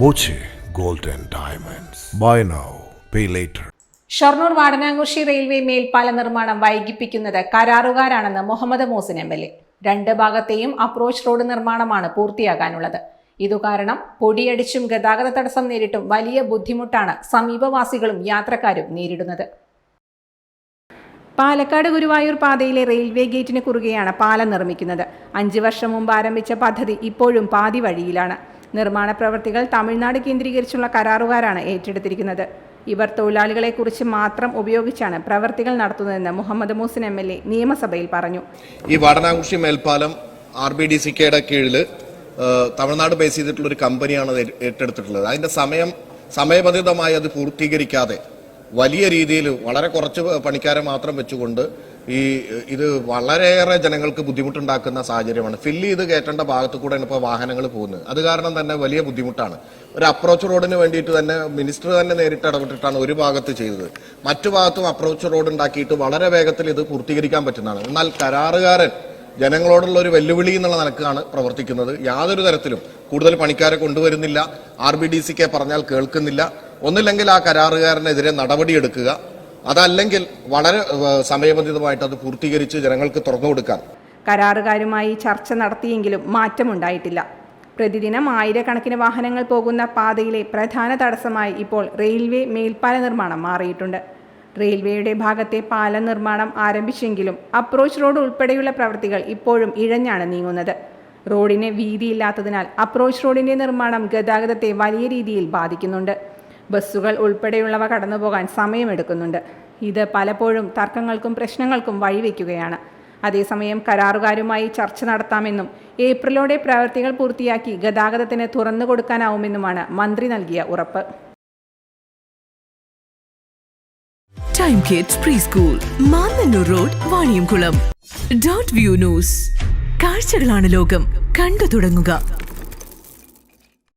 Boche Gold and Diamonds. Buy now, pay later. Shoranur Vadanamkurissi railway മേൽപ്പാല നിർമ്മാണം വൈകിപ്പിക്കുന്നത് കരാറുകാരാണെന്ന് മുഹമ്മദ് മൂസിൻ MLA. രണ്ട് ഭാഗത്തെയും അപ്രോച്ച് റോഡ് നിർമ്മാണമാണ് പൂർത്തിയാകാനുള്ളത്. ഇതുകാരണം പൊടിയടിച്ചും ഗതാഗത തടസ്സം നേരിട്ടും വലിയ ബുദ്ധിമുട്ടാണ് സമീപവാസികളും യാത്രക്കാരും നേരിടുന്നത്. പാലക്കാട് ഗുരുവായൂർ പാതയിലെ റെയിൽവേ ഗേറ്റിന് കുറുകെയാണ് പാലം നിർമ്മിക്കുന്നത്. 5 വർഷം മുമ്പ് ആരംഭിച്ച പദ്ധതി ഇപ്പോഴും പാതി വഴിയിലാണ്. നിർമ്മാണ പ്രവൃത്തികൾ തമിഴ്നാട് കേന്ദ്രീകരിച്ചുള്ള കരാറുകാരാണ് ഏറ്റെടുത്തിരിക്കുന്നത്. ഇവർ തൊഴിലാളികളെക്കുറിച്ച് മാത്രം ഉപയോഗിച്ചാണ് പ്രവൃത്തികൾ നടത്തുന്നതെന്ന് മുഹമ്മദ് മൂസിൻ MLA നിയമസഭയിൽ പറഞ്ഞു. ഈ വാടനാംകുറിശ്ശി മേൽപ്പാലം RBDCKയുടെ കീഴിൽ തമിഴ്നാട് ബേസ് ചെയ്തിട്ടുള്ള ഒരു കമ്പനിയാണ് ഏറ്റെടുത്തിട്ടുള്ളത്. അതിന്റെ സമയബന്ധിതമായി അത് പൂർത്തീകരിക്കാതെ വലിയ രീതിയിൽ വളരെ കുറച്ച് പണിക്കാരെ മാത്രം വെച്ചുകൊണ്ട് ഇത് വളരെയേറെ ജനങ്ങൾക്ക് ബുദ്ധിമുട്ടുണ്ടാക്കുന്ന സാഹചര്യമാണ്. ഫില്ല് ചെയ്ത് കയറ്റേണ്ട ഭാഗത്ത് കൂടെയാണ് ഇപ്പോൾ വാഹനങ്ങൾ പോകുന്നത്. അത് കാരണം തന്നെ വലിയ ബുദ്ധിമുട്ടാണ്. ഒരു അപ്രോച്ച് റോഡിന് വേണ്ടിയിട്ട് തന്നെ മിനിസ്റ്റർ തന്നെ നേരിട്ട് ഇടപെട്ടിട്ടാണ് ഒരു ഭാഗത്ത് ചെയ്തത്. മറ്റു ഭാഗത്തും അപ്രോച്ച് റോഡ് ഉണ്ടാക്കിയിട്ട് വളരെ വേഗത്തിൽ ഇത് പൂർത്തീകരിക്കാൻ പറ്റുന്നതാണ്. എന്നാൽ കരാറുകാരൻ ജനങ്ങളോടുള്ള ഒരു വെല്ലുവിളി എന്നുള്ള നിലക്കാണ് പ്രവർത്തിക്കുന്നത്. യാതൊരു തരത്തിലും കൂടുതൽ പണിക്കാരെ കൊണ്ടുവരുന്നില്ല. RBDCK പറഞ്ഞാൽ കേൾക്കുന്നില്ല. ഒന്നില്ലെങ്കിൽ ആ കരാറുകാരനെതിരെ നടപടിയെടുക്കുക, അതല്ലെങ്കിൽ വളരെ സമയബന്ധിതമായിട്ട് അത് പൂർത്തീകരിച്ച് ജനങ്ങൾക്ക് തുറന്നു കൊടുക്കാൻ. കരാറുകാരുമായി ചർച്ച നടത്തിയെങ്കിലും മാറ്റമുണ്ടായിട്ടില്ല. പ്രതിദിനം ആയിരക്കണക്കിന് വാഹനങ്ങൾ പോകുന്ന പാതയിലെ പ്രധാന തടസ്സമായി ഇപ്പോൾ റെയിൽവേ മേൽപ്പാല നിർമ്മാണം മാറിയിട്ടുണ്ട്. റെയിൽവേയുടെ ഭാഗത്തെ പാലം നിർമ്മാണം ആരംഭിച്ചെങ്കിലും അപ്രോച്ച് റോഡ് ഉൾപ്പെടെയുള്ള പ്രവൃത്തികൾ ഇപ്പോഴും ഇഴഞ്ഞാണ് നീങ്ങുന്നത്. റോഡിന് വീതിയില്ലാത്തതിനാൽ അപ്രോച്ച് റോഡിന്റെ നിർമ്മാണം ഗതാഗതത്തെ വലിയ രീതിയിൽ ബാധിക്കുന്നുണ്ട്. ബസ്സുകൾ ഉൾപ്പെടെയുള്ളവ കടന്നുപോകാൻ സമയമെടുക്കുന്നുണ്ട്. ഇത് പലപ്പോഴും തർക്കങ്ങൾക്കും പ്രശ്നങ്ങൾക്കും വഴിവെക്കുകയാണ്. അതേസമയം കരാറുകാരുമായി ചർച്ച നടത്താമെന്നും ഏപ്രിലോടെ പ്രവൃത്തികൾ പൂർത്തിയാക്കി ഗതാഗതത്തിന് തുറന്നു കൊടുക്കാനാവുമെന്നുമാണ് മന്ത്രി നൽകിയ ഉറപ്പ്. Time kids pre school, Mannannur road, Vaniyamkulam. .view news. കാഴ്ചകളാണ് ലോകം, കണ്ടു തുടങ്ങുക.